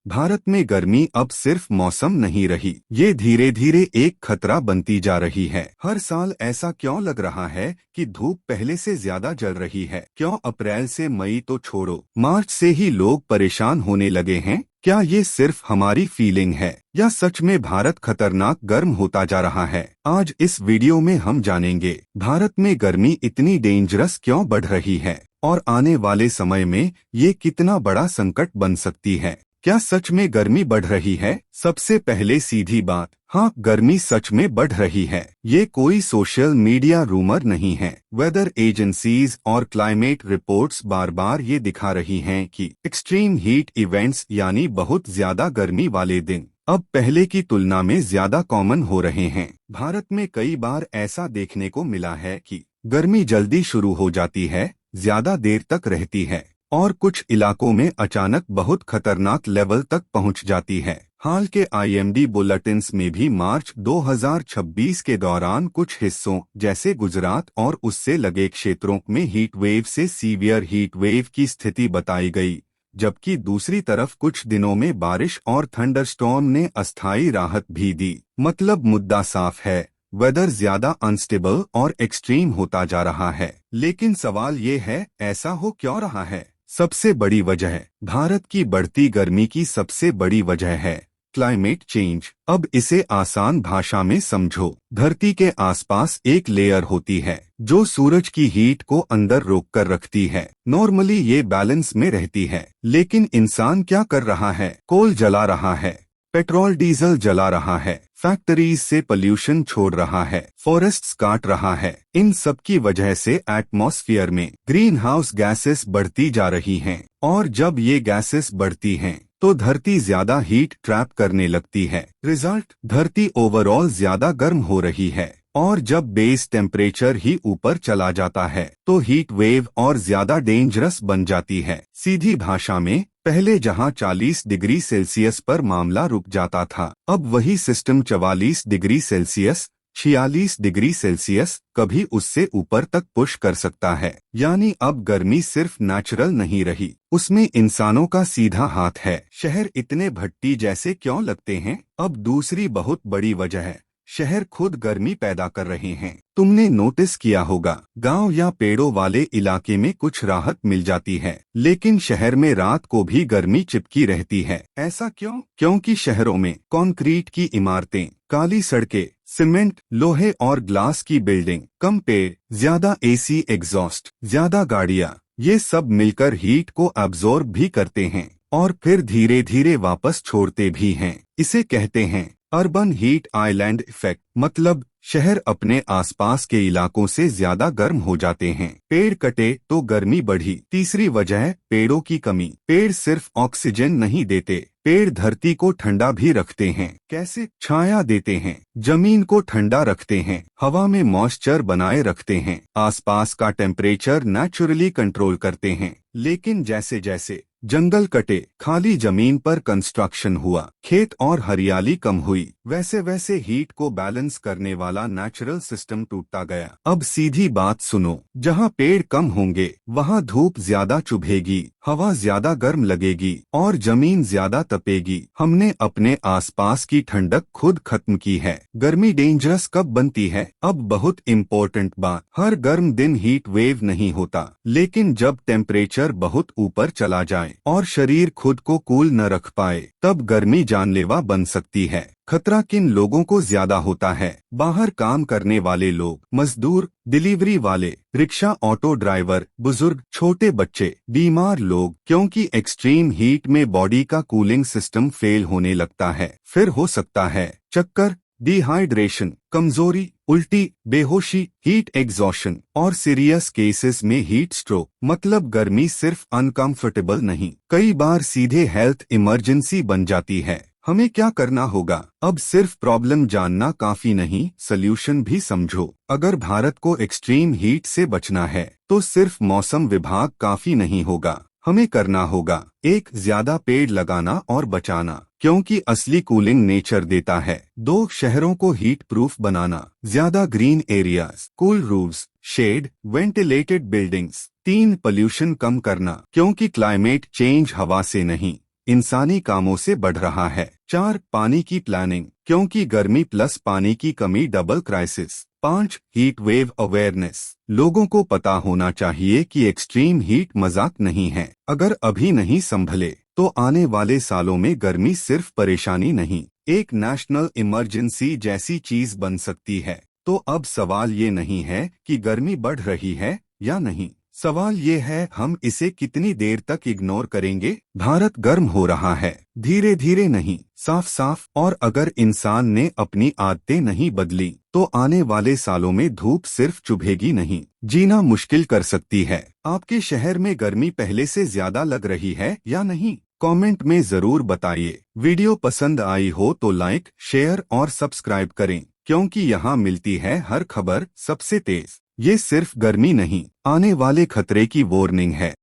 भारत में गर्मी अब सिर्फ मौसम नहीं रही, ये धीरे धीरे एक खतरा बनती जा रही है। हर साल ऐसा क्यों लग रहा है कि धूप पहले से ज्यादा जल रही है? क्यों अप्रैल से मई तो छोड़ो, मार्च से ही लोग परेशान होने लगे हैं? क्या ये सिर्फ हमारी फीलिंग है या सच में भारत खतरनाक गर्म होता जा रहा है? आज इस वीडियो में हम जानेंगे भारत में गर्मी इतनी डेंजरस क्यों बढ़ रही है और आने वाले समय में ये कितना बड़ा संकट बन सकती है। क्या सच में गर्मी बढ़ रही है? सबसे पहले सीधी बात, हाँ, गर्मी सच में बढ़ रही है। ये कोई सोशल मीडिया रूमर नहीं है। वेदर एजेंसीज और क्लाइमेट रिपोर्ट्स बार बार ये दिखा रही हैं कि एक्सट्रीम हीट इवेंट्स यानी बहुत ज्यादा गर्मी वाले दिन अब पहले की तुलना में ज्यादा कॉमन हो रहे हैं। भारत में कई बार ऐसा देखने को मिला है कि गर्मी जल्दी शुरू हो जाती है, ज्यादा देर तक रहती है और कुछ इलाकों में अचानक बहुत खतरनाक लेवल तक पहुंच जाती है। हाल के आईएमडी बुलेटिन्स में भी मार्च 2026 के दौरान कुछ हिस्सों जैसे गुजरात और उससे लगे क्षेत्रों में हीट वेव से सीवियर हीट वेव की स्थिति बताई गई, जबकि दूसरी तरफ कुछ दिनों में बारिश और थंडरस्टॉर्म ने अस्थायी राहत भी दी। मतलब मुद्दा साफ है, वेदर ज्यादा अनस्टेबल और एक्सट्रीम होता जा रहा है। लेकिन सवाल ये है, ऐसा हो क्यों रहा है? सबसे बड़ी वजह, भारत की बढ़ती गर्मी की सबसे बड़ी वजह है क्लाइमेट चेंज। अब इसे आसान भाषा में समझो। धरती के आसपास एक लेयर होती है जो सूरज की हीट को अंदर रोक कर रखती है। नॉर्मली ये बैलेंस में रहती है, लेकिन इंसान क्या कर रहा है? कोल जला रहा है, पेट्रोल डीजल जला रहा है, फैक्ट्रीज से पोल्यूशन छोड़ रहा है, फॉरेस्ट्स काट रहा है। इन सब की वजह से एटमॉस्फेयर में ग्रीन हाउस गैसेस बढ़ती जा रही हैं और जब ये गैसेस बढ़ती हैं तो धरती ज्यादा हीट ट्रैप करने लगती है। रिजल्ट, धरती ओवरऑल ज्यादा गर्म हो रही है और जब बेस टेम्परेचर ही ऊपर चला जाता है तो हीट वेव और ज्यादा डेंजरस बन जाती है। सीधी भाषा में, पहले जहां 40 डिग्री सेल्सियस पर मामला रुक जाता था, अब वही system 44 degree Celsius, 46 degree Celsius, कभी उससे ऊपर तक पुश कर सकता है। यानी अब गर्मी सिर्फ नेचुरल नहीं रही, उसमें इंसानों का सीधा हाथ है। शहर इतने भट्टी जैसे क्यों लगते हैं? अब दूसरी बहुत बड़ी वजह है, शहर खुद गर्मी पैदा कर रहे हैं। तुमने नोटिस किया होगा, गांव या पेड़ों वाले इलाके में कुछ राहत मिल जाती है, लेकिन शहर में रात को भी गर्मी चिपकी रहती है। ऐसा क्यों? क्योंकि शहरों में कंक्रीट की इमारतें, काली सड़कें, सीमेंट, लोहे और ग्लास की बिल्डिंग, कम पेड़, ज्यादा एसी एग्जॉस्ट, ज्यादा गाड़ियां, ये सब मिलकर हीट को अब्जॉर्ब भी करते हैं और फिर धीरे धीरे वापस छोड़ते भी हैं। इसे कहते हैं अर्बन हीट आइलैंड इफेक्ट। मतलब शहर अपने आसपास के इलाकों से ज्यादा गर्म हो जाते हैं। पेड़ कटे तो गर्मी बढ़ी। तीसरी वजह, पेड़ों की कमी। पेड़ सिर्फ ऑक्सीजन नहीं देते, पेड़ धरती को ठंडा भी रखते हैं। कैसे? छाया देते हैं, जमीन को ठंडा रखते हैं, हवा में मॉइस्चर बनाए रखते हैं, आसपास का टेम्परेचर नेचुरली कंट्रोल करते हैं। लेकिन जैसे जैसे जंगल कटे, खाली जमीन पर कंस्ट्रक्शन हुआ, खेत और हरियाली कम हुई, वैसे वैसे हीट को बैलेंस करने वाला नेचुरल सिस्टम टूटता गया। अब सीधी बात सुनो, जहाँ पेड़ कम होंगे वहाँ धूप ज्यादा चुभेगी, हवा ज्यादा गर्म लगेगी और जमीन ज्यादा तपेगी। हमने अपने आसपास की ठंडक खुद खत्म की है। गर्मी डेंजरस कब बनती है? अब बहुत इम्पोर्टेंट बात, हर गर्म दिन हीट वेव नहीं होता, लेकिन जब टेम्परेचर बहुत ऊपर चला जाए और शरीर खुद को कूल न रख पाए, तब गर्मी जानलेवा बन सकती है। खतरा किन लोगों को ज्यादा होता है? बाहर काम करने वाले लोग, मजदूर, डिलीवरी वाले, रिक्शा ऑटो ड्राइवर, बुजुर्ग, छोटे बच्चे, बीमार लोग, क्योंकि एक्सट्रीम हीट में बॉडी का कूलिंग सिस्टम फेल होने लगता है। फिर हो सकता है चक्कर, डिहाइड्रेशन, कमजोरी, उल्टी, बेहोशी, हीट एग्जॉशन और सीरियस केसेस में हीट स्ट्रोक। मतलब गर्मी सिर्फ अनकंफर्टेबल नहीं, कई बार सीधे हेल्थ इमरजेंसी बन जाती है। हमें क्या करना होगा? अब सिर्फ प्रॉब्लम जानना काफी नहीं, सल्यूशन भी समझो। अगर भारत को एक्सट्रीम हीट से बचना है तो सिर्फ मौसम विभाग काफी नहीं होगा, हमें करना होगा 1. ज्यादा पेड़ लगाना और बचाना, क्योंकि असली कूलिंग नेचर देता है। 2. शहरों को हीट प्रूफ बनाना, ज्यादा green areas, cool roofs, shade, ventilated buildings. 3. Pollution कम करना, क्योंकि क्लाइमेट चेंज हवा से नहीं इंसानी कामों से बढ़ रहा है। 4. पानी की प्लानिंग, क्योंकि गर्मी प्लस पानी की कमी double crisis. 5. Heat wave awareness, लोगों को पता होना चाहिए कि एक्सट्रीम हीट मजाक नहीं है। अगर अभी नहीं संभले तो आने वाले सालों में गर्मी सिर्फ परेशानी नहीं, एक नेशनल इमरजेंसी जैसी चीज बन सकती है। तो अब सवाल ये नहीं है कि गर्मी बढ़ रही है या नहीं, सवाल ये है हम इसे कितनी देर तक इग्नोर करेंगे। भारत गर्म हो रहा है, धीरे धीरे नहीं, साफ साफ। और अगर इंसान ने अपनी आदतें नहीं बदली तो आने वाले सालों में धूप सिर्फ चुभेगी नहीं, जीना मुश्किल कर सकती है। आपके शहर में गर्मी पहले से ज्यादा लग रही है या नहीं? कमेंट में जरूर बताइए। वीडियो पसंद आई हो तो लाइक, शेयर और सब्सक्राइब करें, क्योंकि यहाँ मिलती है हर खबर सबसे तेज। ये सिर्फ गर्मी नहीं, आने वाले खतरे की वार्निंग है।